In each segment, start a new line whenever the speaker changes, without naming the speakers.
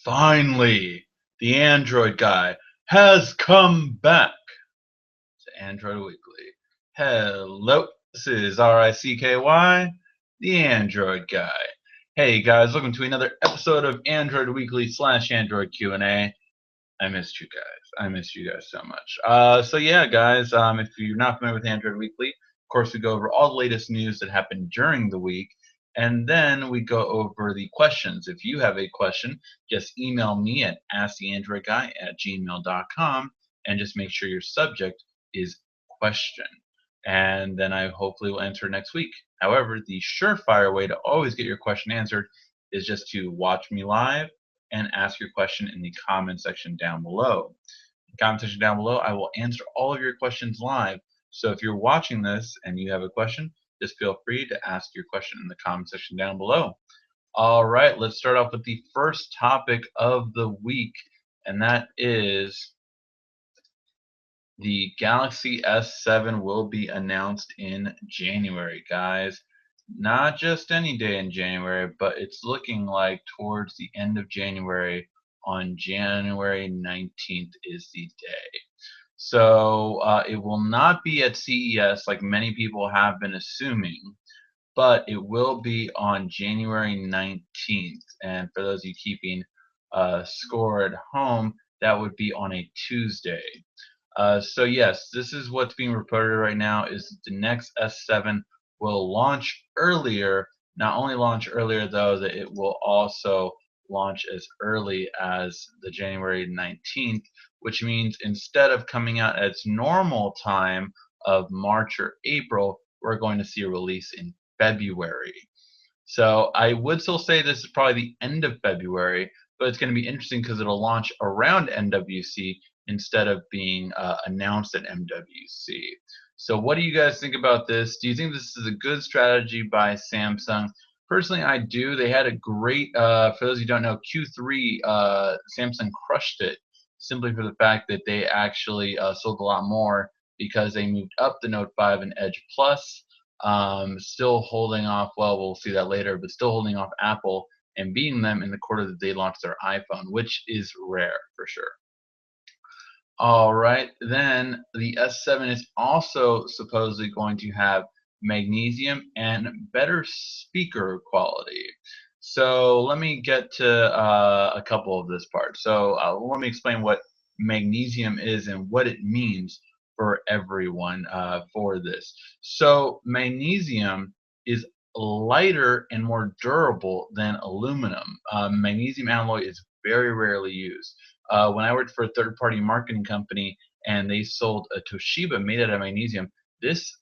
Finally, the Android guy has come back to Android Weekly. Hello, this is RICKY, the Android guy. Hey guys, welcome to another episode of Android Weekly / Android Q&A. I missed you guys. I missed you guys so much. So yeah, guys, if you're not familiar with Android Weekly, of course we go over all the latest news that happened during the week, and then we go over the questions. If you have a question, just email me at asktheandroidguy@gmail.com and just make sure your subject is question, and then I hopefully will answer next week. However, the surefire way to always get your question answered is just to watch me live and ask your question in the comment section down below. In the comment section down below, I will answer all of your questions live. So if you're watching this and you have a question, just feel free to ask your question in the comment section down below. All right, let's start off with the first topic of the week, and that is the Galaxy S7 will be announced in January, guys. Not just any day in January, but it's looking like towards the end of January, on January 19th is the day. So it will not be at CES like many people have been assuming, but it will be on January 19th. And for those of you keeping score at home, that would be on a Tuesday. So yes, this is what's being reported right now, is that the next S7 will launch earlier. Not only launch earlier, though, that it will also launch as early as the January 19th, which means instead of coming out at its normal time of March or April, we're going to see a release in February. So I would still say this is probably the end of February, but it's going to be interesting because it'll launch around MWC instead of being announced at MWC. So what do you guys think about this? Do you think this is a good strategy by Samsung? Personally, I do. They had a great, for those who don't know, Q3, Samsung crushed it simply for the fact that they actually sold a lot more because they moved up the Note 5 and Edge Plus, still holding off, well, we'll see that later, but still holding off Apple and beating them in the quarter that they launched their iPhone, which is rare for sure. All right, then the S7 is also supposedly going to have magnesium and better speaker quality. So let me get to a couple of this part. So let me explain what magnesium is and what it means for everyone for this. So magnesium is lighter and more durable than aluminum. Magnesium alloy is very rarely used. When I worked for a third-party marketing company and they sold a Toshiba made out of magnesium, this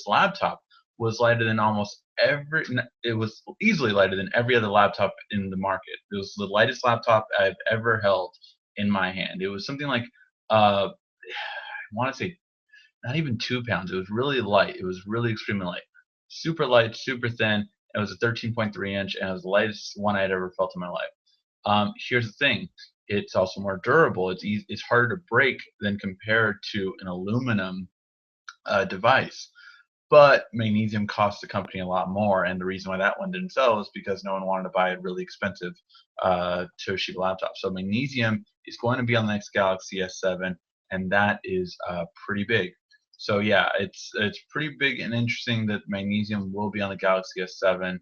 laptop was lighter than it was easily lighter than every other laptop in the market. It was the lightest laptop I've ever held in my hand. It was something like, I want to say not even 2 pounds. It was really light. It was really extremely light. Super light, super thin. It was a 13.3 inch and it was the lightest one I'd ever felt in my life. Here's the thing, it's also more durable. It's harder to break than compared to an aluminum device. But magnesium costs the company a lot more, and the reason why that one didn't sell is because no one wanted to buy a really expensive Toshiba laptop. So magnesium is going to be on the next Galaxy S7, and that is pretty big. So yeah, it's pretty big and interesting that magnesium will be on the Galaxy S7.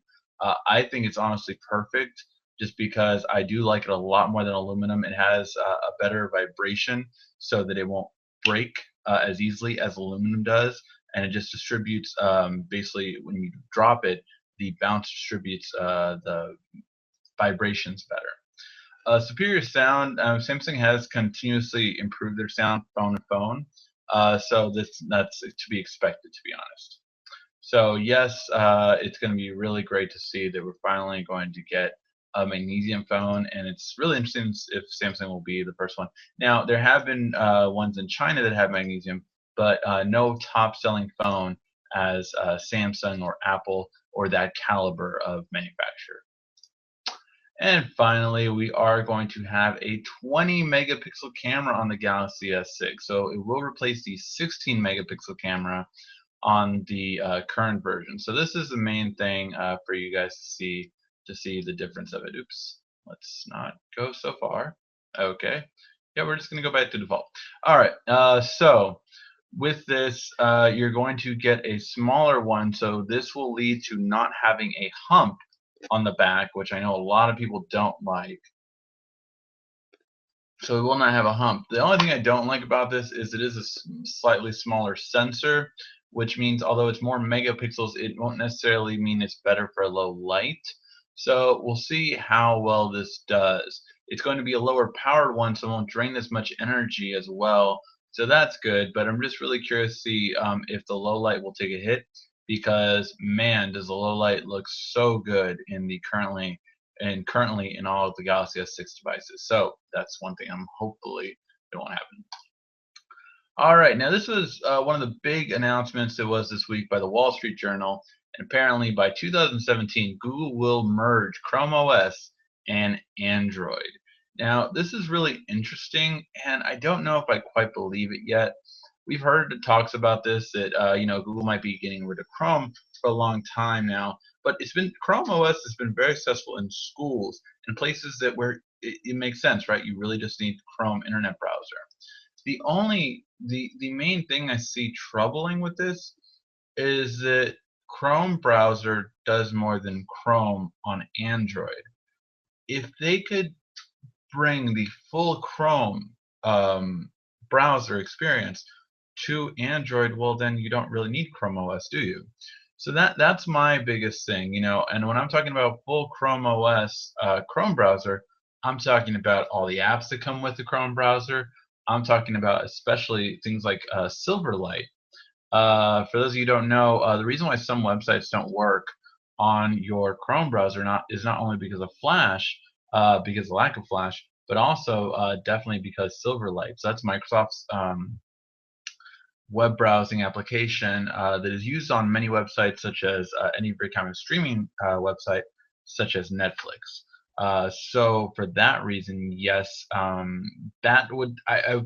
I think it's honestly perfect, just because I do like it a lot more than aluminum. It has a better vibration so that it won't break as easily as aluminum does, and it just distributes, basically when you drop it, the bounce distributes the vibrations better. Superior sound, Samsung has continuously improved their sound phone to phone, so that's to be expected, to be honest. So yes, it's going to be really great to see that we're finally going to get a magnesium phone, and it's really interesting if Samsung will be the first one. Now, there have been ones in China that have magnesium, but no top-selling phone as Samsung or Apple or that caliber of manufacturer. And finally, we are going to have a 20 megapixel camera on the Galaxy S6. So it will replace the 16 megapixel camera on the current version. So this is the main thing for you guys to see the difference of it. Oops, Let's not go so far. Okay. Yeah, we're just going to go back to default. All right. So with this, you're going to get a smaller one. So this will lead to not having a hump on the back, which I know a lot of people don't like. So it will not have a hump. The only thing I don't like about this is it is a slightly smaller sensor, which means although it's more megapixels, it won't necessarily mean it's better for low light. So we'll see how well this does. It's going to be a lower powered one, so it won't drain as much energy as well. So that's good, but I'm just really curious to see if the low light will take a hit, because man, does the low light look so good in the currently in all of the Galaxy S6 devices. So that's one thing I'm hopefully it won't happen. All right, now this was one of the big announcements that was this week by the Wall Street Journal, and apparently by 2017, Google will merge Chrome OS and Android. Now, this is really interesting, and I don't know if I quite believe it yet. We've heard talks about this that Google might be getting rid of Chrome for a long time now, but it's been Chrome OS has been very successful in schools and places that where it makes sense, right? You really just need Chrome Internet Browser. The main thing I see troubling with this is that Chrome browser does more than Chrome on Android. If they could bring the full Chrome browser experience to Android, well then you don't really need Chrome OS, do you? So that's my biggest thing, and when I'm talking about full Chrome OS Chrome browser, I'm talking about all the apps that come with the Chrome browser. I'm talking about especially things like Silverlight. For those of you who don't know, the reason why some websites don't work on your Chrome browser is not only because of Flash, because of lack of Flash, but also definitely because Silverlight. So that's Microsoft's web browsing application that is used on many websites, such as any kind of streaming website, such as Netflix. So for that reason, yes, I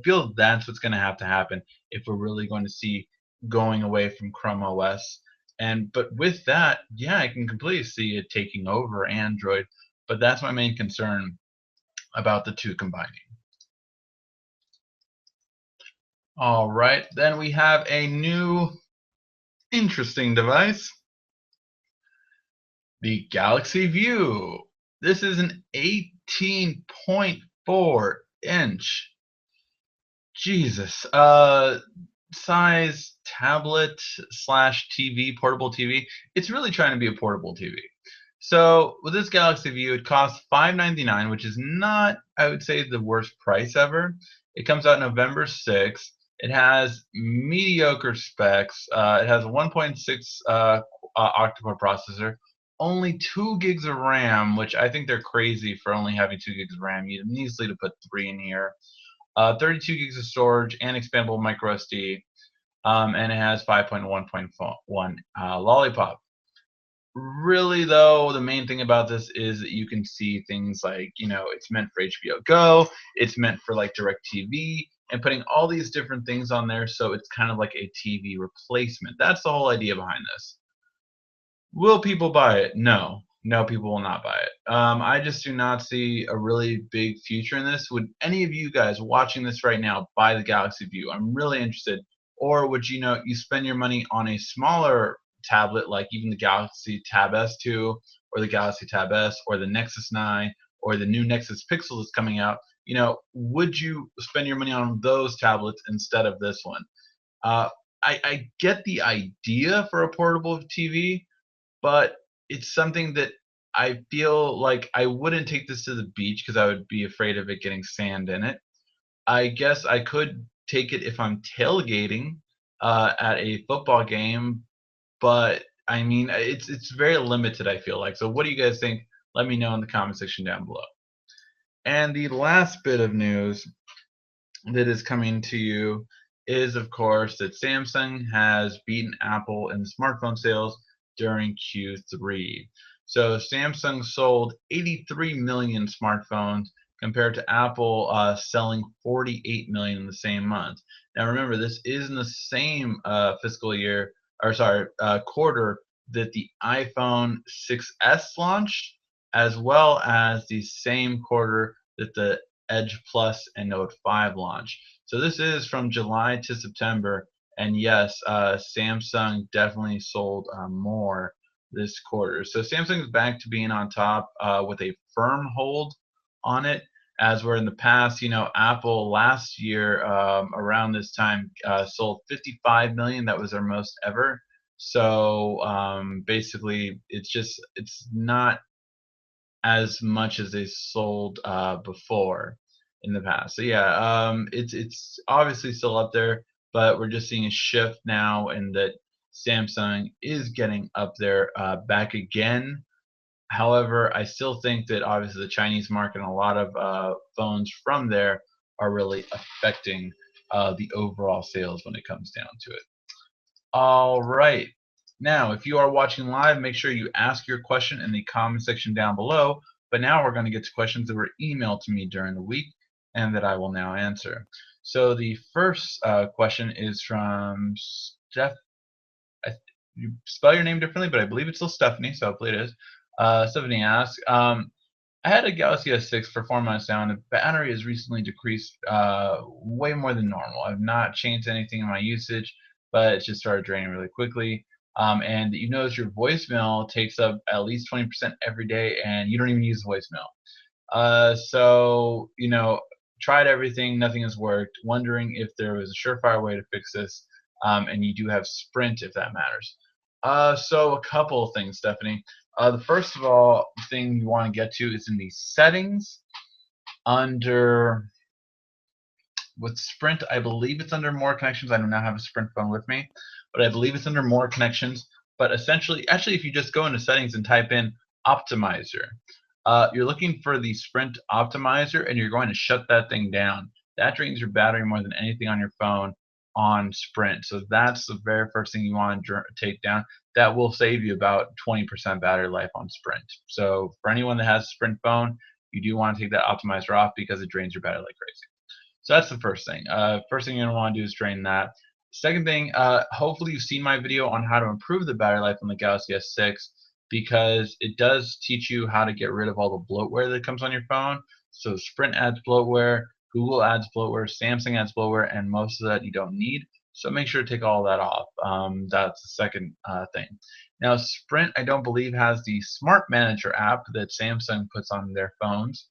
feel that's what's going to have to happen if we're really going to see going away from Chrome OS. But with that, yeah, I can completely see it taking over Android. But that's my main concern about the two combining. All right, then we have a new interesting device, the Galaxy View. This is an 18.4-inch, Jesus, size tablet slash TV, portable TV. It's really trying to be a portable TV. So with this Galaxy View, it costs $599, which is not, I would say, the worst price ever. It comes out November 6th. It has mediocre specs. It has a 1.6 octa-core processor, only 2 gigs of RAM, which I think they're crazy for only having 2 gigs of RAM. You need easily to put 3 in here. 32 gigs of storage and expandable micro SD, and it has 5.1.1 Lollipop. Really, though, the main thing about this is that you can see things like, it's meant for HBO Go, it's meant for like DirecTV, and putting all these different things on there, so it's kind of like a TV replacement. That's the whole idea behind this. Will people buy it? No. No, people will not buy it. I just do not see a really big future in this. Would any of you guys watching this right now buy the Galaxy View? I'm really interested. Or would you spend your money on a smaller tablet, like even the Galaxy Tab S2 or the Galaxy Tab S or the Nexus 9 or the new Nexus Pixel that's coming out? Would you spend your money on those tablets instead of this one? I get the idea for a portable TV, but it's something that I feel like I wouldn't take this to the beach because I would be afraid of it getting sand in it. I guess I could take it if I'm tailgating at a football game, but I mean, it's very limited, I feel like. So what do you guys think? Let me know in the comment section down below. And the last bit of news that is coming to you is, of course, that Samsung has beaten Apple in smartphone sales during Q3. So Samsung sold 83 million smartphones compared to Apple selling 48 million in the same month. Now remember, this is in the same fiscal year, or sorry, quarter that the iPhone 6s launched. as well as the same quarter that the Edge Plus and Note 5 launch. So this is from July to September, and yes, Samsung definitely sold more this quarter. So Samsung is back to being on top with a firm hold on it, as where in the past, Apple last year around this time sold 55 million. That was their most ever. So basically, it's not as much as they sold before in the past. So yeah, it's obviously still up there, but we're just seeing a shift now, in that Samsung is getting up there back again. However, I still think that obviously the Chinese market and a lot of phones from there are really affecting the overall sales when it comes down to it. All right. Now, if you are watching live, make sure you ask your question in the comment section down below. But now we're going to get to questions that were emailed to me during the week and that I will now answer. So the first question is from Steph. You spell your name differently, but I believe it's still Stephanie, so hopefully it is. Stephanie asks, I had a Galaxy S6 for 4 months now, and the battery has recently decreased way more than normal. I've not changed anything in my usage, but it just started draining really quickly. And you notice your voicemail takes up at least 20% every day, and you don't even use voicemail. So, tried everything, nothing has worked. Wondering if there was a surefire way to fix this, and you do have Sprint if that matters. So a couple of things, Stephanie. The first of all thing you want to get to is in the settings under with Sprint. I believe it's under more connections. I do not have a Sprint phone with me, but I believe it's under more connections. But essentially, actually, if you just go into settings and type in optimizer, you're looking for the Sprint optimizer, and you're going to shut that thing down. That drains your battery more than anything on your phone on Sprint. So that's the very first thing you want to take down. That will save you about 20% battery life on Sprint. So for anyone that has a Sprint phone, you do want to take that optimizer off because it drains your battery like crazy. So that's the first thing. First thing you're going to want to do is drain that. Second thing, hopefully you've seen my video on how to improve the battery life on the Galaxy S6, because it does teach you how to get rid of all the bloatware that comes on your phone. So Sprint adds bloatware, Google adds bloatware, Samsung adds bloatware, and most of that you don't need. So make sure to take all that off. That's the second thing. Now, Sprint, I don't believe, has the Smart Manager app that Samsung puts on their phones.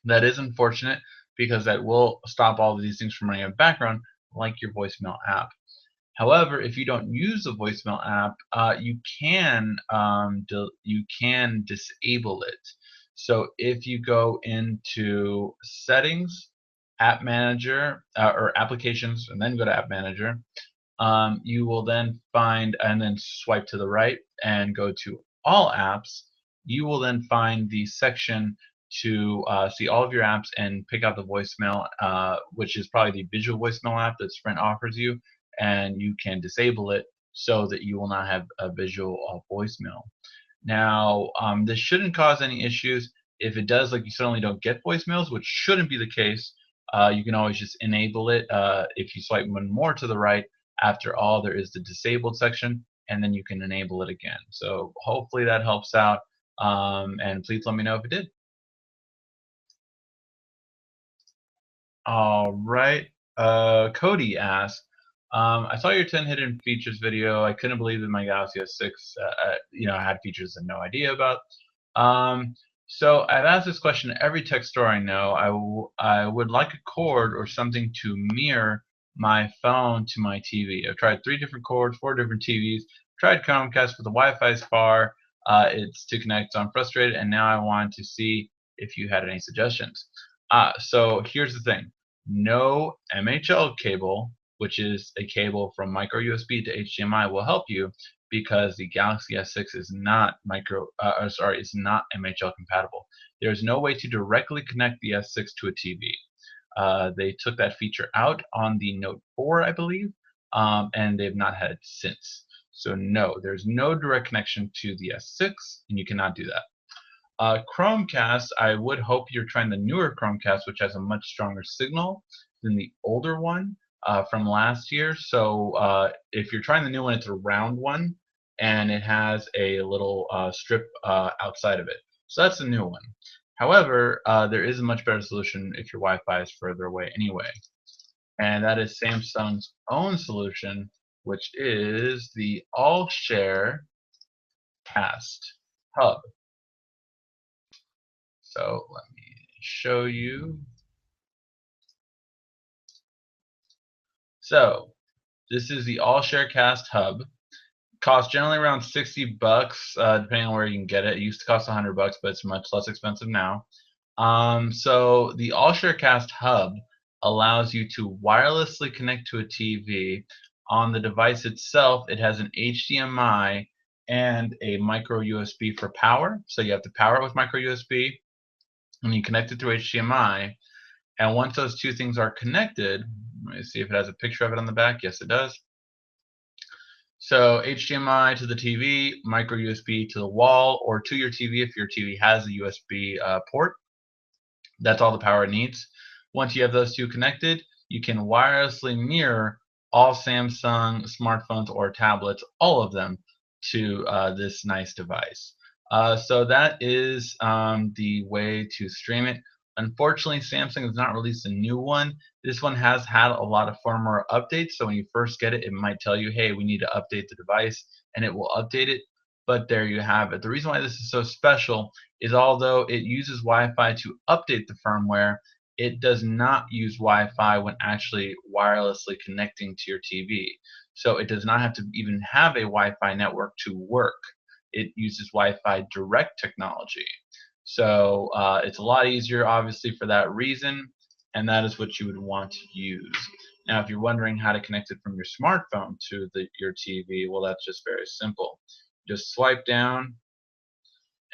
That is unfortunate, because that will stop all of these things from running in the background, like your voicemail app. However, if you don't use the voicemail app, you can disable it. So if you go into settings, app manager, or applications, and then go to app manager, you will then find, and then swipe to the right and go to all apps. You will then find the section to see all of your apps and pick out the voicemail, which is probably the visual voicemail app that Sprint offers you, and you can disable it so that you will not have a visual voicemail. Now, this shouldn't cause any issues. If it does, like, you suddenly don't get voicemails, which shouldn't be the case, you can always just enable it. If you swipe one more to the right, after all, there is the disabled section, and then you can enable it again. So hopefully that helps out, and please let me know if it did. All right. Cody asked, I saw your 10 hidden features video. I couldn't believe that my Galaxy S6, had features I had no idea about. So I've asked this question to every tech store I know. I would like a cord or something to mirror my phone to my TV. I've tried 3 different cords, 4 different TVs. Tried Chromecast, but the Wi-Fi is far. It's to connect, so I'm frustrated, and now I want to see if you had any suggestions. So here's the thing. No MHL cable, which is a cable from micro USB to HDMI, will help you, because the Galaxy S6 is not is not MHL compatible. There's no way to directly connect the S6 to a TV. They took that feature out on the Note 4, I believe, and they've not had it since. So no, there's no direct connection to the S6, and you cannot do that. Chromecast, I would hope you're trying the newer Chromecast, which has a much stronger signal than the older one from last year. So if you're trying the new one, it's a round one, and it has a little strip outside of it. So that's a new one. However, there is a much better solution if your Wi-Fi is further away anyway, and that is Samsung's own solution, which is the All Share Cast Hub. So let me show you. So this is the All Share Cast Hub. Costs generally around 60 bucks, depending on where you can get it. It used to cost 100 bucks, but it's much less expensive now. So the All Share Cast Hub allows you to wirelessly connect to a TV. On the device itself, it has an HDMI and a micro USB for power. So you have to power it with micro USB, and you connect it through HDMI. And once those two things are connected, let me see if it has a picture of it on the back. Yes, it does. So HDMI to the TV, micro USB to the wall, or to your TV if your TV has a USB port. That's all the power it needs. Once you have those two connected, you can wirelessly mirror all Samsung smartphones or tablets, all of them, to this nice device. So that is the way to stream it. Unfortunately, Samsung has not released a new one. This one has had a lot of firmware updates, so when you first get it, it might tell you, hey, we need to update the device, and it will update it. But there you have it. The reason why this is so special is although it uses Wi-Fi to update the firmware, it does not use Wi-Fi when actually wirelessly connecting to your TV. So it does not have to even have a Wi-Fi network to work. It uses Wi-Fi direct technology. So it's a lot easier, obviously, for that reason, and that is what you would want to use. Now, if you're wondering how to connect it from your smartphone to your TV, well, that's just very simple. Just swipe down,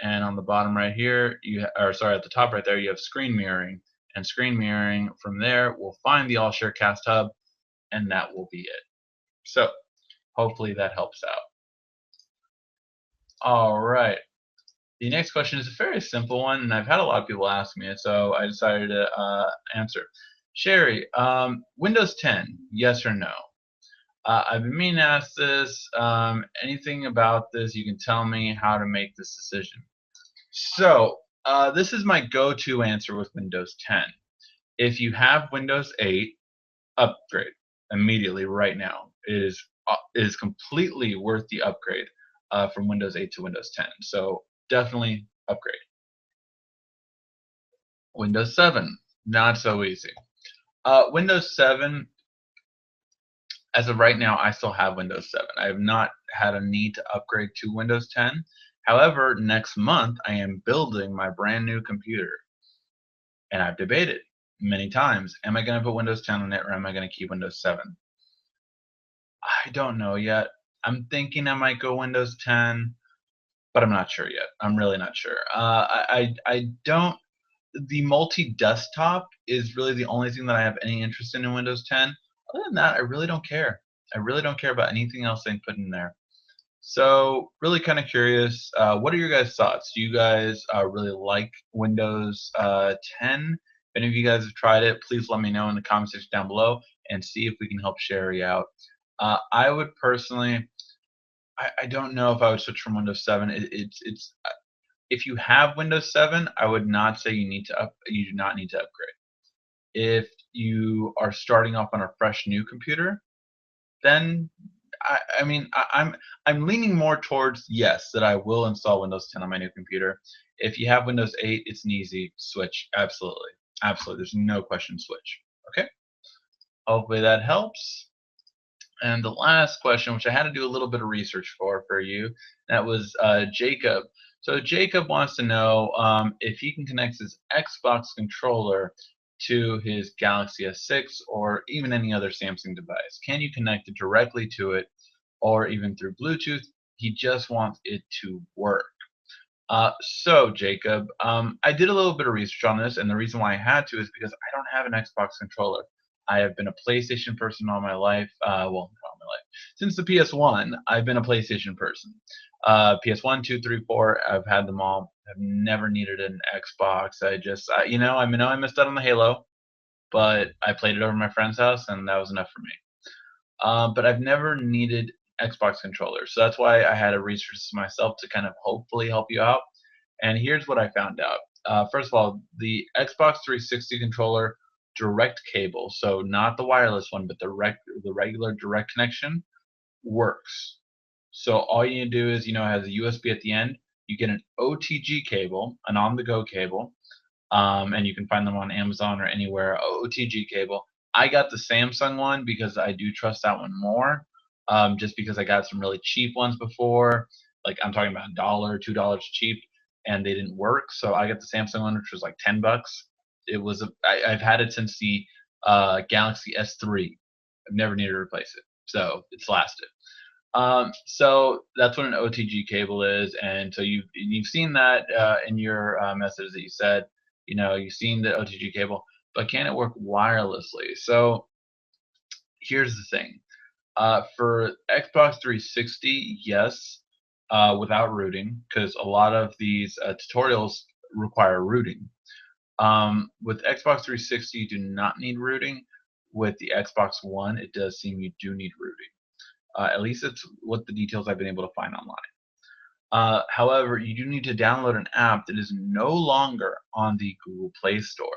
and on the bottom right here, or sorry, at the top right there, you have screen mirroring. And screen mirroring from there will find the All Share Cast Hub, and that will be it. So hopefully that helps out. All right. The next question is a very simple one, and I've had a lot of people ask me it, so I decided to answer. Sherry, Windows 10, yes or no? I've been meaning to ask this. Anything about this, you can tell me how to make this decision. So, this is my go-to answer with Windows 10. If you have Windows 8, upgrade immediately right now. It is completely worth the upgrade from Windows 8 to Windows 10. So definitely upgrade. Windows 7, not so easy. Windows 7, as of right now, I still have Windows 7. I have not had a need to upgrade to Windows 10. However, next month I am building my brand new computer, and I've debated many times, am I going to put Windows 10 on it or am I going to keep Windows 7? I don't know yet. I'm thinking I might go Windows 10, but I'm not sure yet. I'm really not sure. I don't. The multi-desktop is really the only thing that I have any interest in Windows 10. Other than that, I really don't care. I really don't care about anything else they put in there. So, really kind of curious. What are your guys' thoughts? Do you guys really like Windows 10? If any of you guys have tried it, please let me know in the comment section down below and see if we can help Sherry out. I would personally, I don't know if I would switch from Windows 7. It's if you have Windows 7, I would not say you do not need to upgrade. If you are starting off on a fresh new computer, then I mean I'm leaning more towards yes that I will install Windows 10 on my new computer. If you have Windows 8, it's an easy switch. Absolutely, absolutely. There's no question switch. Okay. Hopefully that helps. And the last question, which I had to do a little bit of research for you, that was Jacob. So Jacob wants to know if he can connect his Xbox controller to his Galaxy S6 or even any other Samsung device. Can you connect it directly to it or even through Bluetooth? He just wants it to work. So Jacob, I did a little bit of research on this, and the reason why I had to is because I don't have an Xbox controller. I have been a PlayStation person all my life. Well, not all my life. Since the PS1, I've been a PlayStation person. PS1, 2, 3, 4, I've had them all. I've never needed an Xbox. I know I missed out on the Halo, but I played it over at my friend's house, and that was enough for me. But I've never needed Xbox controllers, so that's why I had to research this myself to kind of hopefully help you out. And here's what I found out. First of all, the Xbox 360 controller direct cable, so not the wireless one, but the regular direct connection, works. So all you need to do is, it has a USB at the end. You get an OTG cable, an on-the-go cable, and you can find them on Amazon or anywhere. OTG cable. I got the Samsung one because I do trust that one more. Just because I got some really cheap ones before, like I'm talking about $1, $2 cheap, and they didn't work. So I got the Samsung one, which was like $10. I've had it since the Galaxy S3. I've never needed to replace it, so it's lasted. So that's what an OTG cable is, and so you've seen that in your message that you said, you've seen the OTG cable, but can it work wirelessly? So here's the thing. For Xbox 360, yes, without rooting, because a lot of these tutorials require rooting. With Xbox 360, you do not need rooting. With the Xbox One, it does seem you do need rooting. At least it's what the details I've been able to find online. However, you do need to download an app that is no longer on the Google Play Store.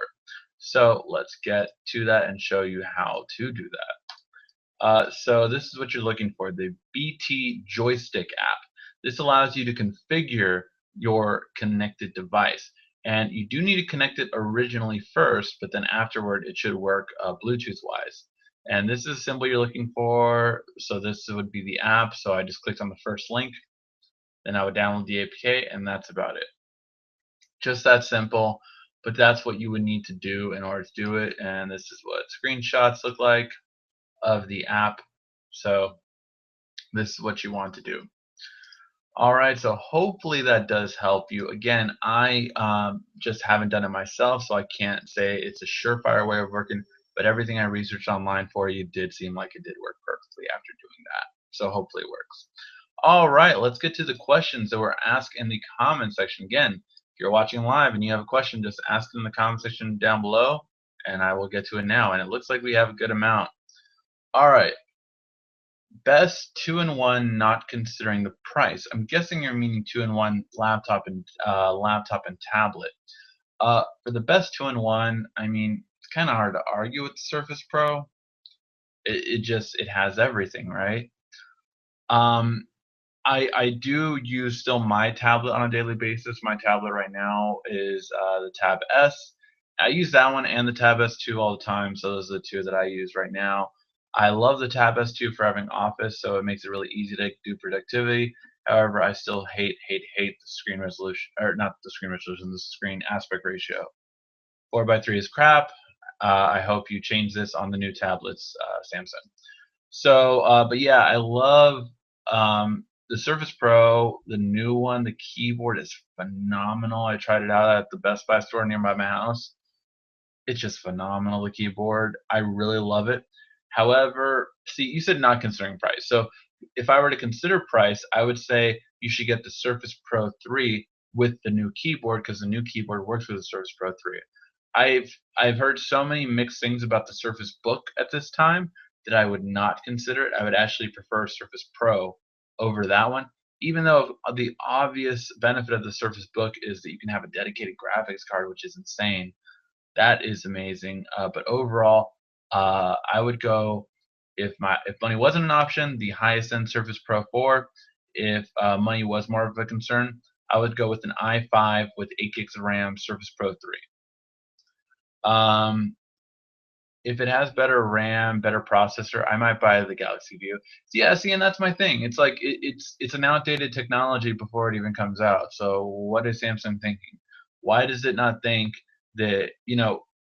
So let's get to that and show you how to do that. So this is what you're looking for, the BT Joystick app. This allows you to configure your connected device. And you do need to connect it originally first, but then afterward it should work Bluetooth-wise. And this is the symbol you're looking for. So this would be the app. So I just clicked on the first link. Then I would download the APK, and that's about it. Just that simple, but that's what you would need to do in order to do it. And this is what screenshots look like of the app. So this is what you want to do. All right, so hopefully that does help you. Again, I just haven't done it myself, so I can't say it's a surefire way of working, but everything I researched online for you did seem like it did work perfectly after doing that. So hopefully it works. All right, let's get to the questions that were asked in the comment section. Again, if you're watching live and you have a question, just ask it in the comment section down below, and I will get to it now. And it looks like we have a good amount. All right. Best two-in-one, not considering the price. I'm guessing you're meaning two-in-one laptop and tablet. For the best two-in-one, I mean, it's kind of hard to argue with the Surface Pro. It has everything, right? Um, I do use still my tablet on a daily basis. My tablet right now is the Tab S. I use that one and the Tab S2 all the time, so those are the two that I use right now. I love the Tab S2 for having Office, so it makes it really easy to do productivity. However, I still hate the screen resolution, or not the screen resolution, the screen aspect ratio. 4:3 is crap. I hope you change this on the new tablets, Samsung. So, but yeah, I love the Surface Pro, the new one. The keyboard is phenomenal. I tried it out at the Best Buy store nearby my house. It's just phenomenal, the keyboard. I really love it. However, see, you said not considering price. So if I were to consider price, I would say you should get the Surface Pro 3 with the new keyboard because the new keyboard works with the Surface Pro 3. I've heard so many mixed things about the Surface Book at this time that I would not consider it. I would actually prefer Surface Pro over that one, even though the obvious benefit of the Surface Book is that you can have a dedicated graphics card, which is insane. That is amazing. But overall, I would go if money wasn't an option, the highest end Surface Pro 4. If money was more of a concern, I would go with an i5 with 8 gigs of RAM, Surface Pro 3. If it has better RAM, better processor, I might buy the Galaxy View. Yeah, see, and that's my thing. It's like it's an outdated technology before it even comes out. So what is Samsung thinking? Why does it not think that,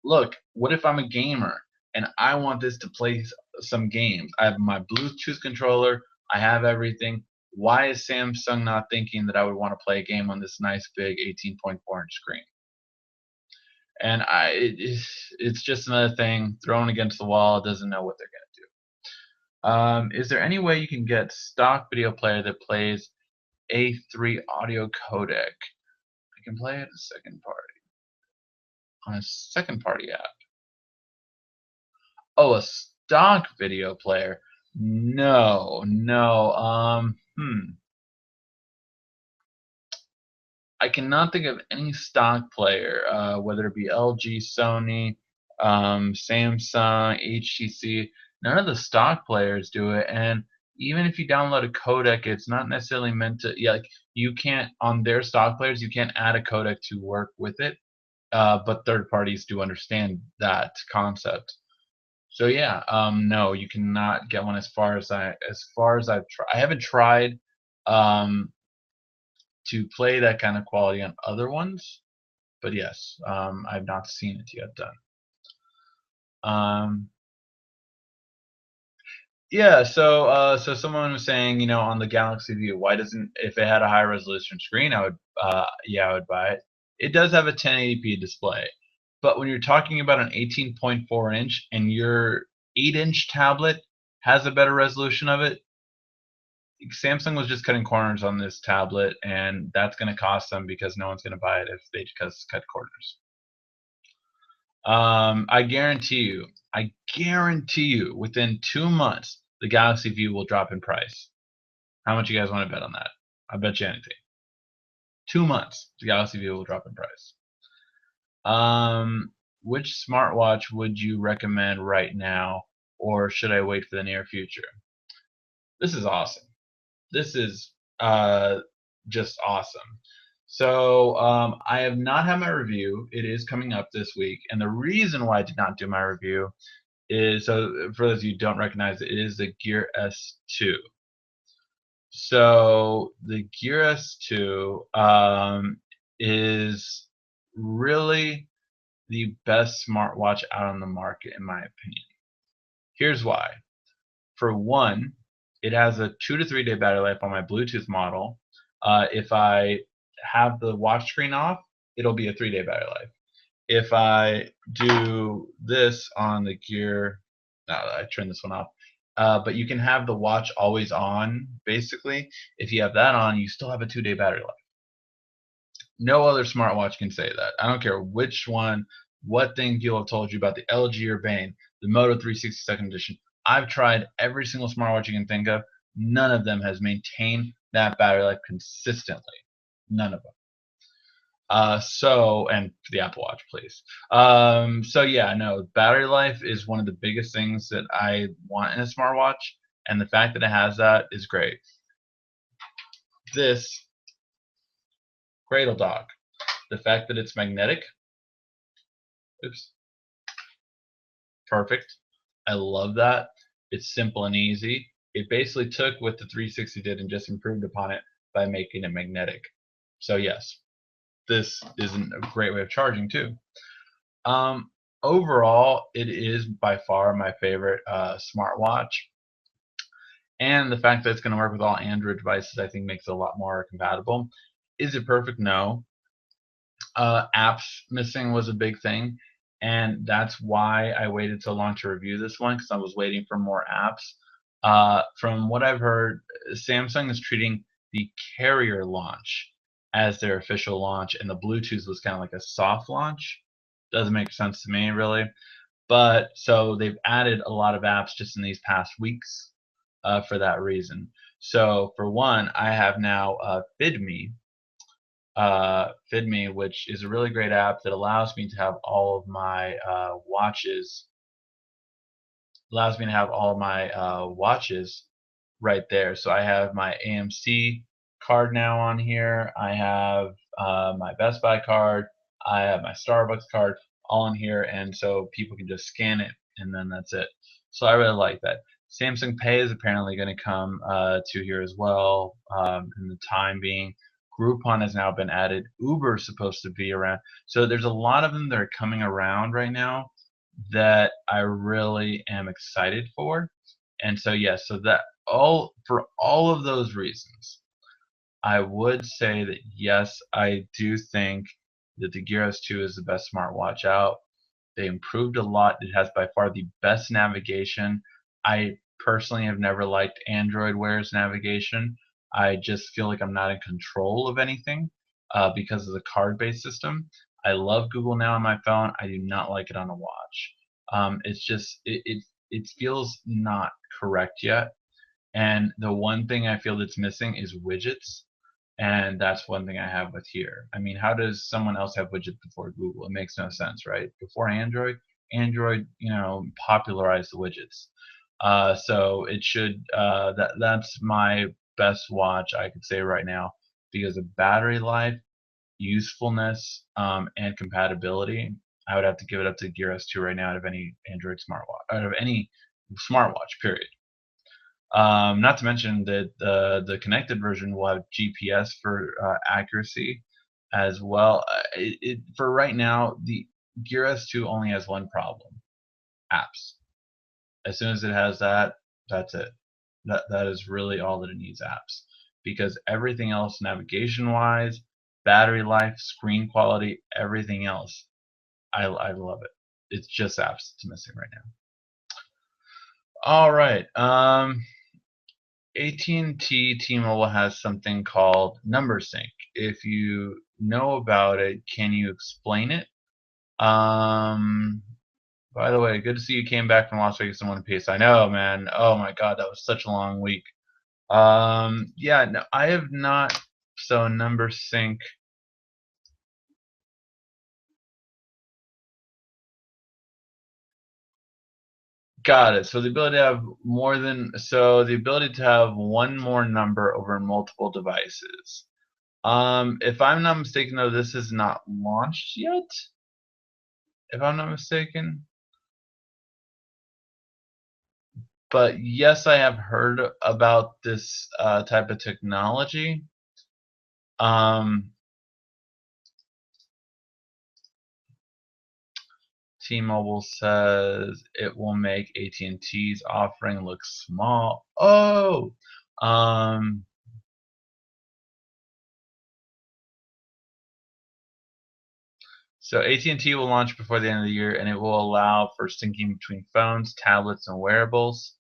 look, what if I'm a gamer and I want this to play some games? I have my Bluetooth controller, I have everything. Why is Samsung not thinking that I would want to play a game on this nice big 18.4-inch screen? And it's just another thing thrown against the wall. Doesn't know what they're gonna do. Is there any way you can get stock video player that plays A3 audio codec? I can play it on a second party app. Oh, a stock video player? No. I cannot think of any stock player, whether it be LG, Sony, Samsung, HTC. None of the stock players do it, and even if you download a codec, it's not necessarily meant to. Yeah, like you can't on their stock players, you can't add a codec to work with it. But third parties do understand that concept. So yeah, no, you cannot get one as far as I've tried. I haven't tried um, to play that kind of quality on other ones, but yes, I've not seen it yet done. Um, yeah, so someone was saying, on the Galaxy View, why doesn't if it had a high resolution screen, I would buy it. It does have a 1080p display, but when you're talking about an 18.4 inch and your 8-inch tablet has a better resolution of it, Samsung was just cutting corners on this tablet, and that's going to cost them because no one's going to buy it if they just cut corners. I guarantee you, within 2 months, the Galaxy View will drop in price. How much you guys want to bet on that? I bet you anything. 2 months, the Galaxy View will drop in price. Which smartwatch would you recommend right now, or should I wait for the near future? This is awesome. This is just awesome. So I have not had my review. It is coming up this week, and the reason why I did not do my review is, so for those of you who don't recognize it, is the Gear S2. So the Gear S2 is really the best smartwatch out on the market, in my opinion. Here's why. For one, it has a 2 to 3 day battery life on my Bluetooth model. If I have the watch screen off, it'll be a 3 day battery life. If I do this on the Gear, I turn this one off. But you can have the watch always on, basically. If you have that on, you still have a 2 day battery life. No other smartwatch can say that. I don't care which one, what thing people have told you about the LG Urbane, the Moto 360 Second Edition. I've tried every single smartwatch you can think of. None of them has maintained that battery life consistently. None of them. And the Apple Watch, please. So yeah, no, battery life is one of the biggest things that I want in a smartwatch, and the fact that it has that is great. This Cradle Dock, the fact that it's magnetic, oops, perfect. I love that. It's simple and easy. It basically took what the 360 did and just improved upon it by making it magnetic. So yes, this is a great way of charging too. Overall, it is by far my favorite smartwatch, and the fact that it's going to work with all Android devices, I think, makes it a lot more compatible. Is it perfect? No. Apps missing was a big thing, and that's why I waited so long to review this one, because I was waiting for more apps. From what I've heard, Samsung is treating the carrier launch as their official launch, and the Bluetooth was kind of like a soft launch. Doesn't make sense to me, really. But so they've added a lot of apps just in these past weeks for that reason. So for one, I have now FidMe, which is a really great app that allows me to have all of my watches. Allows me to have all of my watches right there. So I have my AMC card now on here. I have my Best Buy card. I have my Starbucks card all in here, and so people can just scan it, and then that's it. So I really like that. Samsung Pay is apparently going to come to here as well in the time being. Groupon has now been added. Uber is supposed to be around. So there's a lot of them that are coming around right now that I really am excited for. And so yes, so that for all of those reasons, I would say that yes, I do think that the Gear S2 is the best smartwatch out. They improved a lot. It has by far the best navigation. I personally have never liked Android Wear's navigation. I just feel like I'm not in control of anything because of the card-based system. I love Google Now on my phone. I do not like it on a watch. It's just it feels not correct yet. And the one thing I feel that's missing is widgets. And that's one thing I have with here. I mean, how does someone else have widgets before Google? It makes no sense, right? Before Android, popularized the widgets. So it should, that's my best watch I could say right now, because of battery life, usefulness, and compatibility. I would have to give it up to Gear S2 right now out of any Android smartwatch, out of any smartwatch, period. Not to mention that the connected version will have GPS for accuracy as well. For right now, the Gear S2 only has one problem: apps. As soon as it has that, that's it. That is really all that it needs: apps. Because everything else, navigation-wise, battery life, screen quality, everything else, I love it. It's just apps that's missing right now. All right. AT&T T-Mobile has something called number sync. If you know about it, can you explain it? By the way, good to see you came back from Las Vegas in one piece. I know, man. Oh my God, that was such a long week. Yeah, no, I have not. So number sync. Got it. So the ability to have the ability to have one more number over multiple devices. If I'm not mistaken, though, this is not launched yet. If I'm not mistaken. But yes, I have heard about this type of technology. Um, T-Mobile says it will make AT&T's offering look small. Oh, um, so AT&T will launch before the end of the year, and it will allow for syncing between phones, tablets, and wearables.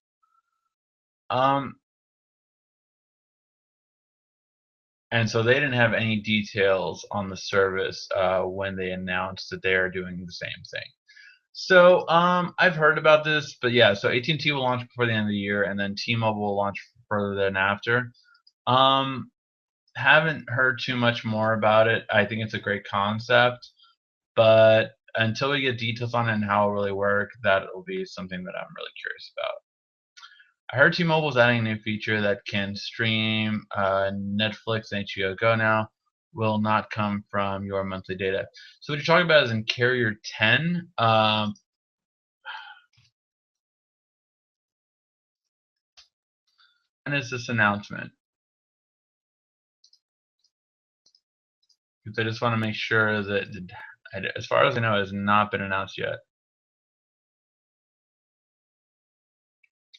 Um, and so they didn't have any details on the service when they announced that they are doing the same thing. So I've heard about this, but yeah, so AT&T will launch before the end of the year, and then T-Mobile will launch further than after. Um, haven't heard too much more about it. I think it's a great concept, but until we get details on it and how it really work, that will be something that I'm really curious about. I heard T-Mobile is adding a new feature that can stream Netflix and HBO Go now. Will not come from your monthly data. So what you're talking about is in Carrier 10. When is this announcement? Because I just want to make sure that, as far as I know, it has not been announced yet.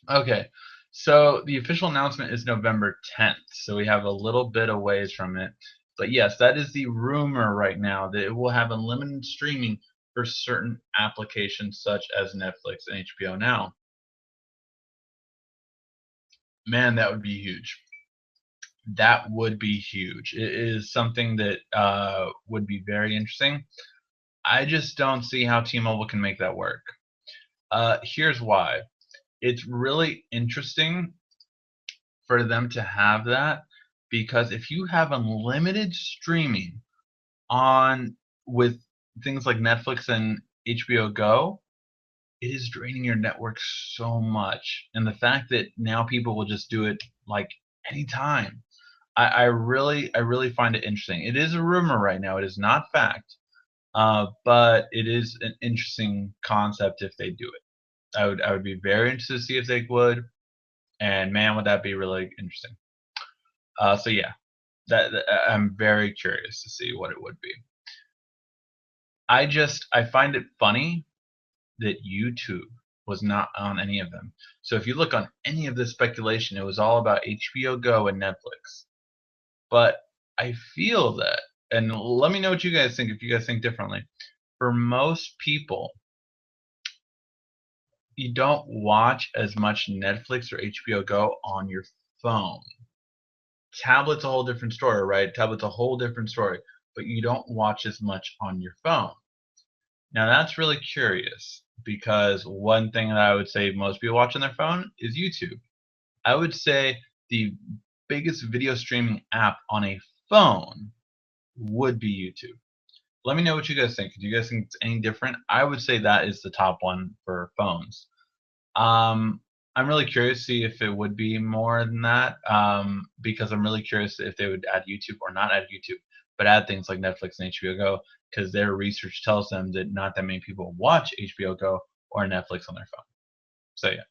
Okay, so the official announcement is November 10th, so we have a little bit of ways from it. But yes, that is the rumor right now, that it will have unlimited streaming for certain applications such as Netflix and HBO Now. Man, that would be huge. That would be huge. It is something that would be very interesting. I just don't see how T-Mobile can make that work. Here's why. It's really interesting for them to have that, because if you have unlimited streaming on with things like Netflix and HBO Go, it is draining your network so much. And the fact that now people will just do it like anytime, I really find it interesting. It is a rumor right now. It is not fact, but it is an interesting concept if they do it. I would be very interested to see if they would, and man, would that be really interesting. So yeah, that I'm very curious to see what it would be. I find it funny that YouTube was not on any of them. So if you look on any of this speculation, it was all about HBO Go and Netflix. But I feel that, and let me know what you guys think if you guys think differently. For most people, you don't watch as much Netflix or HBO Go on your phone. Tablet's a whole different story, right? Tablet's a whole different story, but you don't watch as much on your phone. Now that's really curious, because one thing that I would say most people watch on their phone is YouTube. I would say the biggest video streaming app on a phone would be YouTube. Let me know what you guys think. Do you guys think it's any different? I would say that is the top one for phones. Um, I'm really curious to see if it would be more than that, because I'm really curious if they would add YouTube or not add YouTube, but add things like Netflix and HBO Go, because their research tells them that not that many people watch HBO Go or Netflix on their phone. So yeah,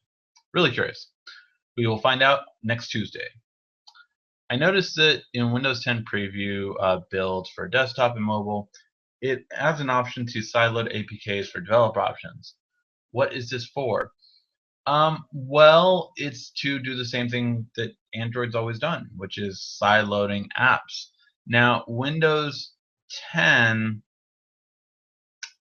really curious. We will find out next Tuesday. I noticed that in Windows 10 Preview builds for desktop and mobile, it has an option to sideload APKs for developer options. What is this for? Well, it's to do the same thing that Android's always done, which is sideloading apps. Now, Windows 10,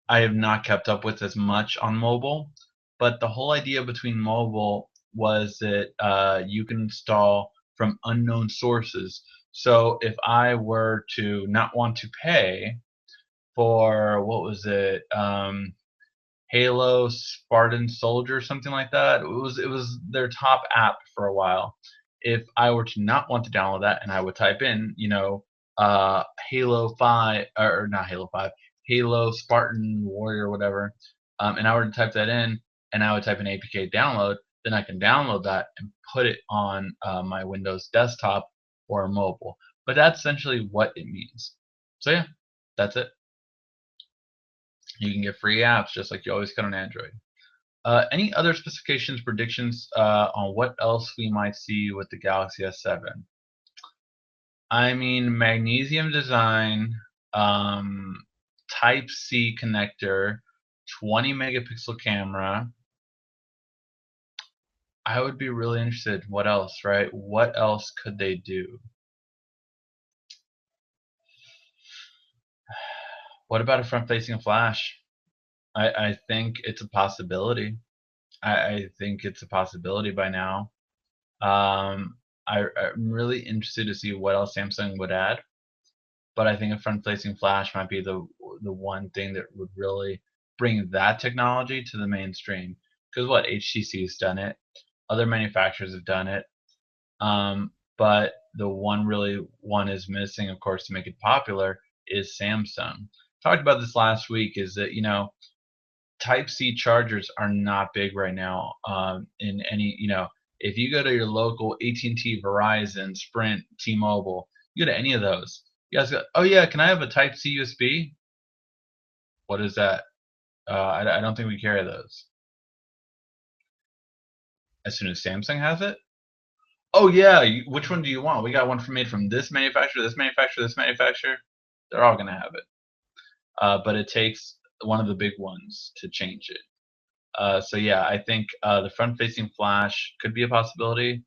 I have not kept up with as much on mobile, but the whole idea between mobile was that you can install from unknown sources. So if I were to not want to pay for, what was it? Halo Spartan Soldier, something like that. It was their top app for a while. If I were to not want to download that and I would type in, Halo 5 or not Halo 5, Halo Spartan Warrior, whatever, and I were to type that in and I would type in APK download, then I can download that and put it on my Windows desktop or mobile. But that's essentially what it means. So yeah, that's it. You can get free apps just like you always get on Android. Any other specifications, predictions on what else we might see with the Galaxy S7? I mean, magnesium design, Type C connector, 20 megapixel camera. I would be really interested. What else, right? What else could they do? What about a front-facing flash? I think it's a possibility. I think it's a possibility by now. Um, I'm really interested to see what else Samsung would add, but I think a front-facing flash might be the one thing that would really bring that technology to the mainstream. Because what HTC has done it, other manufacturers have done it, but the one is missing, of course, to make it popular is Samsung. Talked about this last week. Is that Type C chargers are not big right now. In any, if you go to your local AT&T, Verizon, Sprint, T-Mobile, you go to any of those, you guys go, oh yeah, can I have a Type C USB? What is that? I don't think we carry those. As soon as Samsung has it, oh yeah, which one do you want? We got one made from this manufacturer, this manufacturer, this manufacturer. They're all gonna have it, but it takes one of the big ones to change it. So yeah, I think the front-facing flash could be a possibility.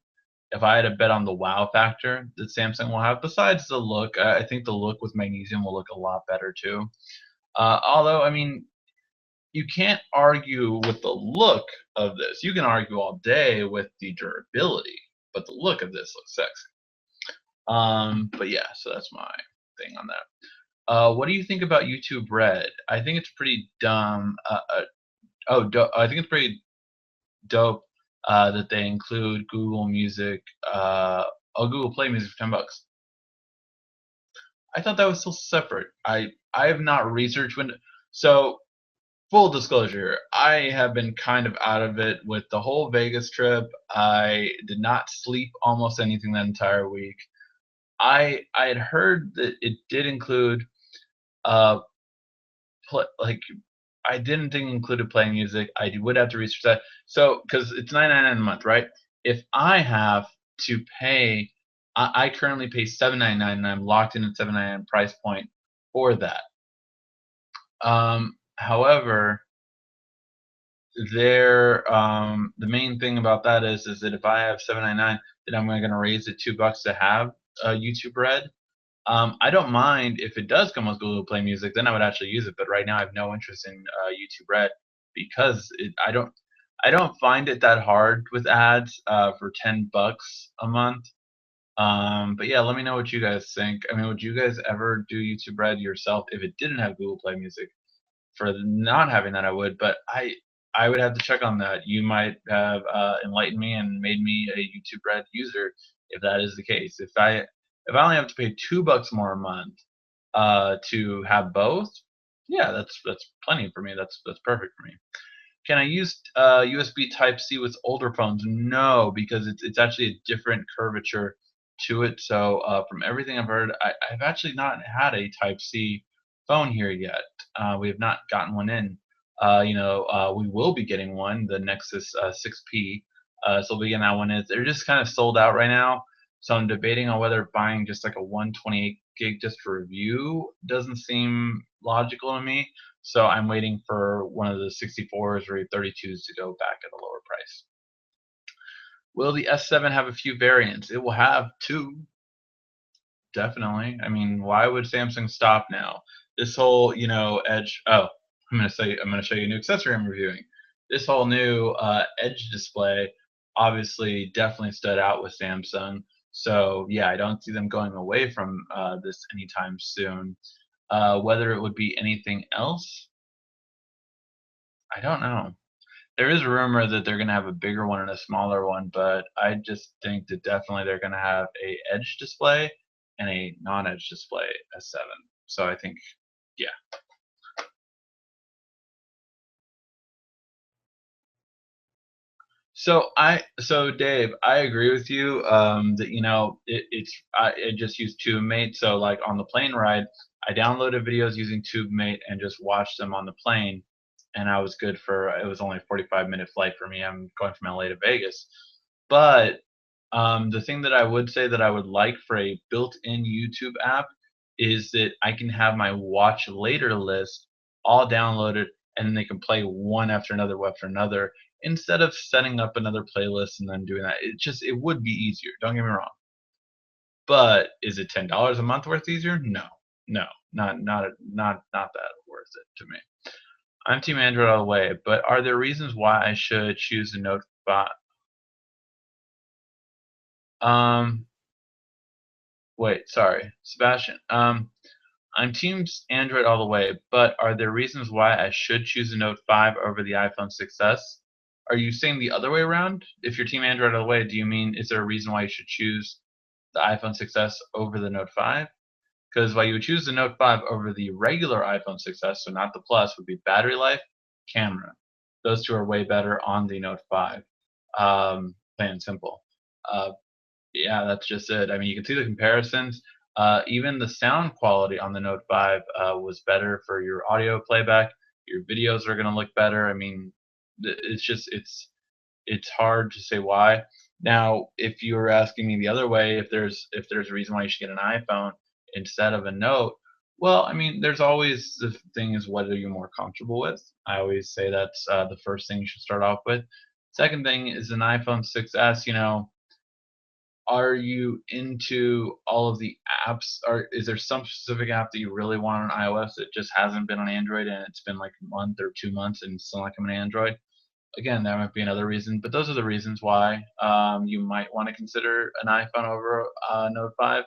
If I had to bet on the wow factor that Samsung will have, besides the look, I think the look with magnesium will look a lot better too. Although, I mean, you can't argue with the look of this. You can argue all day with the durability, but the look of this looks sexy. But yeah, so that's my thing on that. What do you think about YouTube Red? I think it's pretty dumb. I think it's pretty dope that they include Google Music, Google Play Music for $10. I thought that was still separate. I have not researched when. So full disclosure, I have been kind of out of it with the whole Vegas trip. I did not sleep almost anything that entire week. I had heard that it did include uh like I didn't think it included playing music. I would have to research that. So, because it's $9.99 a month, right? If I have to pay, I currently pay $7.99, and I'm locked in at $7.99 price point for that. However, the main thing about that is that if I have $7.99, then I'm going to raise it $2 to have YouTube Red. I don't mind if it does come with Google Play Music, then I would actually use it. But right now, I have no interest in YouTube Red because I don't find it that hard with ads for $10 a month. But yeah, let me know what you guys think. I mean, would you guys ever do YouTube Red yourself if it didn't have Google Play Music? For not having that, I would, but I would have to check on that. You might have enlightened me and made me a YouTube Red user if that is the case. If I only have to pay $2 more a month to have both, yeah, that's plenty for me. That's perfect for me. Can I use USB Type C with older phones? No, because it's actually a different curvature to it. So from everything I've heard, I've actually not had a Type C phone here yet. We have not gotten one in. We will be getting one, the Nexus 6P. So we'll be getting that one in. They're just kind of sold out right now. So I'm debating on whether buying just like a 128 gig just for review doesn't seem logical to me. So I'm waiting for one of the 64s or 32s to go back at a lower price. Will the S7 have a few variants? It will have two, definitely. I mean, why would Samsung stop now? This whole, Edge. Oh, I'm gonna show you a new accessory I'm reviewing. This whole new Edge display obviously definitely stood out with Samsung. So yeah, I don't see them going away from this anytime soon. Whether it would be anything else, I don't know. There is a rumor that they're gonna have a bigger one and a smaller one, but I just think that definitely they're gonna have a edge display and a non-edge display S7. So I think, yeah. So Dave, I agree with you that I just use TubeMate. So like on the plane ride, I downloaded videos using TubeMate and just watched them on the plane, and I was good for it was only a 45-minute flight for me. I'm going from LA to Vegas, but the thing that I would say that I would like for a built-in YouTube app is that I can have my watch later list all downloaded, and then they can play one after another instead of setting up another playlist and then doing that. It would be easier. Don't get me wrong, but is it $10 a month worth easier? No, no, not that worth it to me. I'm Team Android all the way, but are there reasons why I should choose the Note 5? Um, Wait, sorry, Sebastian. I'm Team Android all the way, but are there reasons why I should choose the Note 5 over the iPhone 6s? Are you saying the other way around? If you're Team Android all the way, do you mean is there a reason why you should choose the iPhone 6s over the Note 5? Because why you would choose the Note 5 over the regular iPhone 6s, so not the Plus, would be battery life, camera. Those two are way better on the Note 5. Plain and simple. Uh, yeah, that's just it. I mean, you can see the comparisons. Even the sound quality on the Note 5 was better for your audio playback. Your videos are going to look better. I mean, it's hard to say why. Now, if you were asking me the other way, if there's a reason why you should get an iPhone instead of a Note, well, I mean, there's always the thing is what are you more comfortable with? I always say that's the first thing you should start off with. Second thing is an iPhone 6s. Are you into all of the apps? Or is there some specific app that you really want on iOS that just hasn't been on Android and it's been like a month or 2 months and it's still not coming to Android? Again, that might be another reason, but those are the reasons why you might want to consider an iPhone over Note 5.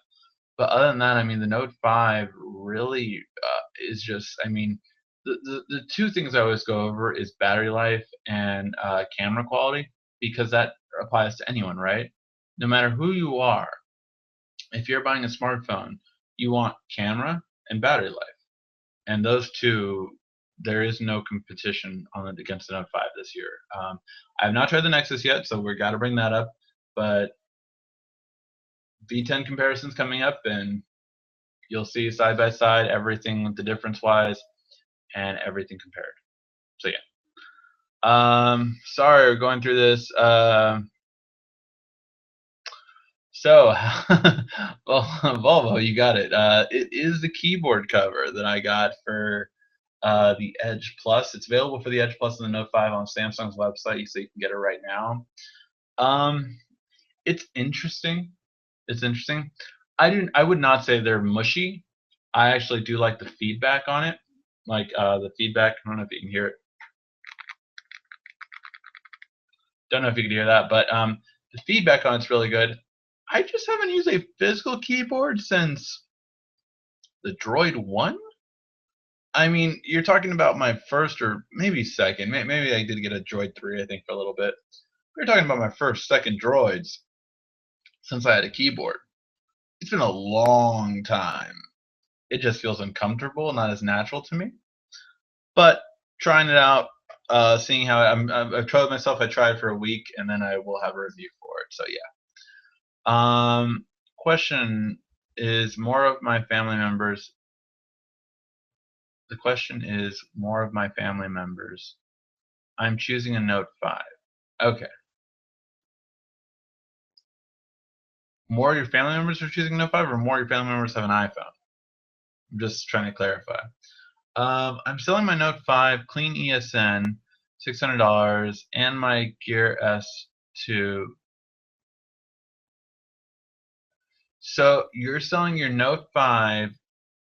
But other than that, I mean, the Note 5 really is just, I mean, the two things I always go over is battery life and camera quality because that applies to anyone, right? No matter who you are, if you're buying a smartphone, you want camera and battery life. And those two, there is no competition on it against the Note 5 this year. I have not tried the Nexus yet, so we've got to bring that up. But V10 comparisons coming up, and you'll see side by side everything, the difference wise, and everything compared. So yeah. Sorry, we're going through this. So, well, Volvo, you got it. It is the keyboard cover that I got for the Edge Plus. It's available for the Edge Plus and the Note 5 on Samsung's website, so you can get it right now. Um, it's interesting. It's interesting. I would not say they're mushy. I actually do like the feedback on it. Like the feedback. I don't know if you can hear it. Don't know if you can hear that, but the feedback on it's really good. I just haven't used a physical keyboard since the Droid 1. I mean, you're talking about my first or maybe second. Maybe I did get a Droid 3, I think, for a little bit. We're talking about my first, second droids since I had a keyboard. It's been a long time. It just feels uncomfortable, not as natural to me. But trying it out, seeing how I've told myself I tried for a week, and then I will have a review for it. So yeah. Question is more of my family members. The question is more of my family members. I'm choosing a Note 5. Okay. More of your family members are choosing Note 5, or more of your family members have an iPhone? I'm just trying to clarify. I'm selling my Note 5 clean ESN, $600, and my Gear S2. So you're selling your Note 5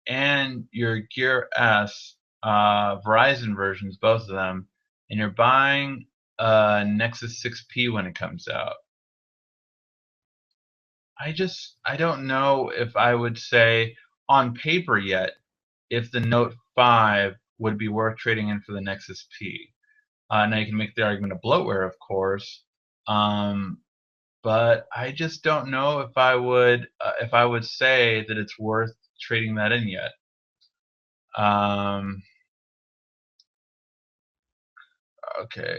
and your Gear S, Verizon versions, both of them, and you're buying Nexus 6P when it comes out. I don't know if I would say on paper yet if the Note 5 would be worth trading in for the Nexus P. Now you can make the argument of bloatware, of course, but I just don't know if I would say that it's worth trading that in yet. Um, okay,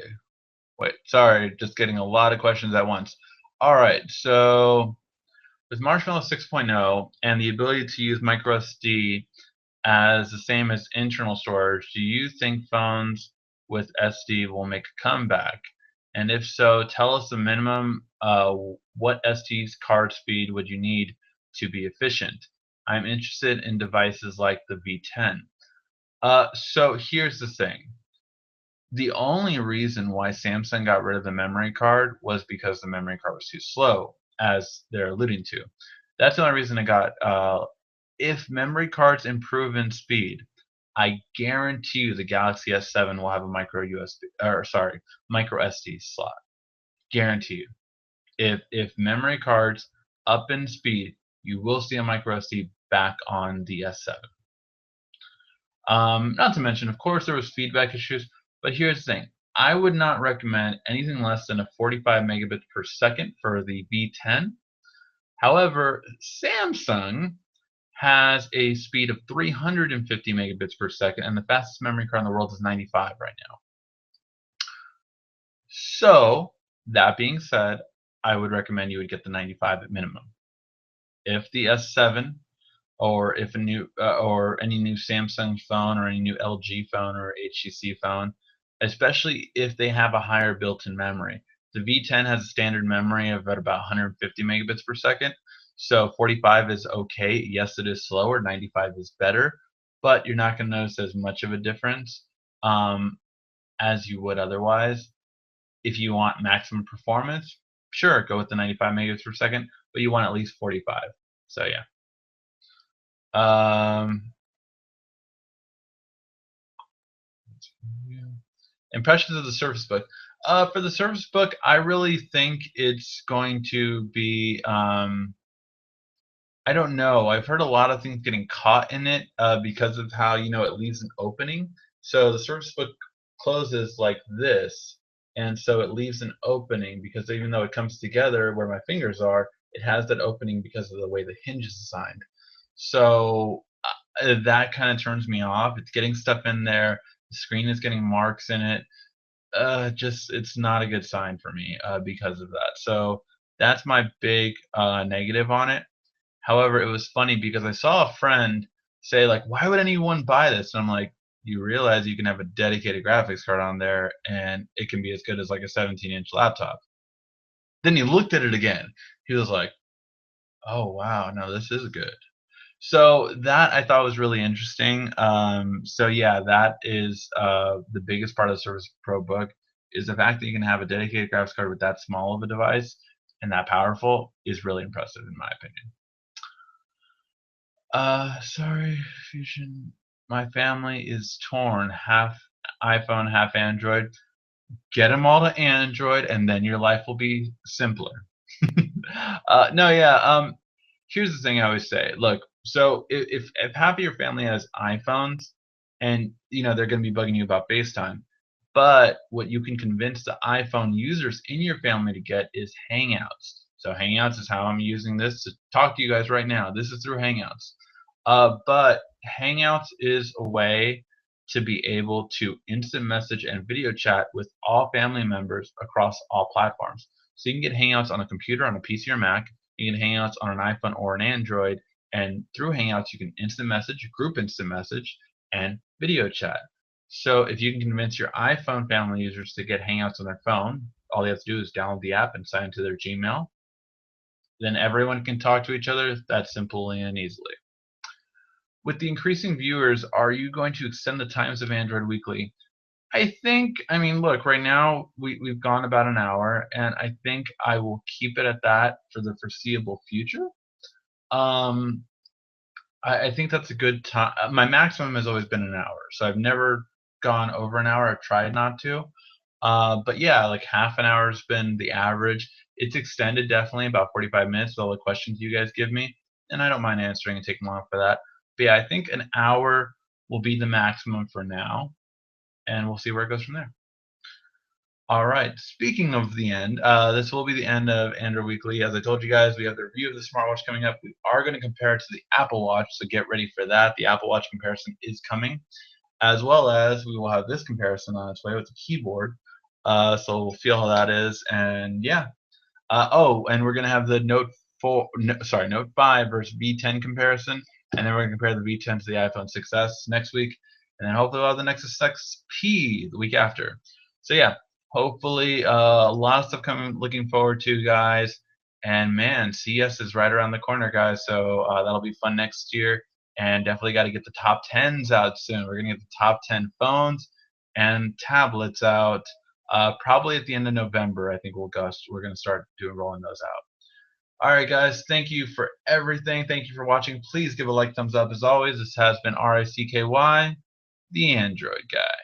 wait, sorry, just getting a lot of questions at once. All right, so with Marshmallow 6.0 and the ability to use microSD as the same as internal storage, do you think phones with SD will make a comeback? And if so, tell us the minimum, what SD's card speed would you need to be efficient? I'm interested in devices like the V10. So here's the thing. The only reason why Samsung got rid of the memory card was because the memory card was too slow, as they're alluding to. That's the only reason it got. If memory cards improve in speed, I guarantee you the Galaxy S7 will have a micro SD slot. Guarantee you. If memory cards up in speed, you will see a micro SD back on the S7. Not to mention, of course, there was feedback issues, but here's the thing. I would not recommend anything less than a 45 megabits per second for the V10. However, Samsung has a speed of 350 megabits per second, and the fastest memory card in the world is 95 right now. So, that being said, I would recommend you would get the 95 at minimum. If the S7 or if a new or any new Samsung phone or any new LG phone or HTC phone, especially if they have a higher built-in memory. The V10 has a standard memory of at about 150 megabits per second, so 45 is okay. Yes, it is slower. 95 is better, but you're not going to notice as much of a difference as you would otherwise. If you want maximum performance, sure, go with the 95 megabits per second, but you want at least 45. So yeah. Um, Impressions of the Surface Book. For the Surface Book, I really think it's going to be. I don't know. I've heard a lot of things getting caught in it because of how it leaves an opening. So the Surface Book closes like this, and so it leaves an opening because even though it comes together where my fingers are, it has that opening because of the way the hinge is designed. So that kind of turns me off. It's getting stuff in there. The screen is getting marks in it. Just it's not a good sign for me because of that. So that's my big negative on it. However, it was funny because I saw a friend say like, "Why would anyone buy this?" And I'm like, "You realize you can have a dedicated graphics card on there, and it can be as good as like a 17-inch laptop." Then he looked at it again. He was like, "Oh wow, no, this is good." So that I thought was really interesting. So yeah, that is the biggest part of the Surface Pro book is the fact that you can have a dedicated graphics card with that small of a device and that powerful is really impressive in my opinion. Sorry, Fusion. My family is torn, half iPhone, half Android. Get them all to Android, and then your life will be simpler. No, yeah. Here's the thing I always say. Look, so if half of your family has iPhones, and they're going to be bugging you about FaceTime, but what you can convince the iPhone users in your family to get is Hangouts. So Hangouts is how I'm using this to talk to you guys right now. This is through Hangouts. But Hangouts is a way to be able to instant message and video chat with all family members across all platforms. So you can get Hangouts on a computer, on a PC or Mac. You can Hangouts on an iPhone or an Android. And through Hangouts, you can instant message, group instant message, and video chat. So if you can convince your iPhone family users to get Hangouts on their phone, all they have to do is download the app and sign into their Gmail. Then everyone can talk to each other that simply and easily. With the increasing viewers, are you going to extend the times of Android Weekly? I mean, look, right now we've gone about an hour, and I think I will keep it at that for the foreseeable future. Um, I think that's a good time. My maximum has always been an hour, so I've never gone over an hour. I've tried not to. But yeah, like half an hour has been the average. It's extended definitely about 45 minutes with all the questions you guys give me, and I don't mind answering and taking long for that. But yeah, I think an hour will be the maximum for now, and we'll see where it goes from there. All right. Speaking of the end, this will be the end of Android Weekly. As I told you guys, we have the review of the smartwatch coming up. We are going to compare it to the Apple Watch, so get ready for that. The Apple Watch comparison is coming, as well as we will have this comparison on its way with the keyboard. So we'll feel how that is, and yeah. And we're gonna have the Note 4, no, sorry, Note 5 versus V10 comparison, and then we're gonna compare the V10 to the iPhone 6s next week, and then hopefully we'll have the Nexus 6P the week after. So yeah, hopefully a lot of stuff coming. Looking forward to, guys. And man, CES is right around the corner, guys. So that'll be fun next year, and definitely got to get the top 10s out soon. We're gonna get the top 10 phones and tablets out. Probably at the end of November, I think we're going to start rolling those out. All right, guys. Thank you for everything. Thank you for watching. Please give a like, thumbs up. As always, this has been RICKY, the Android Guy.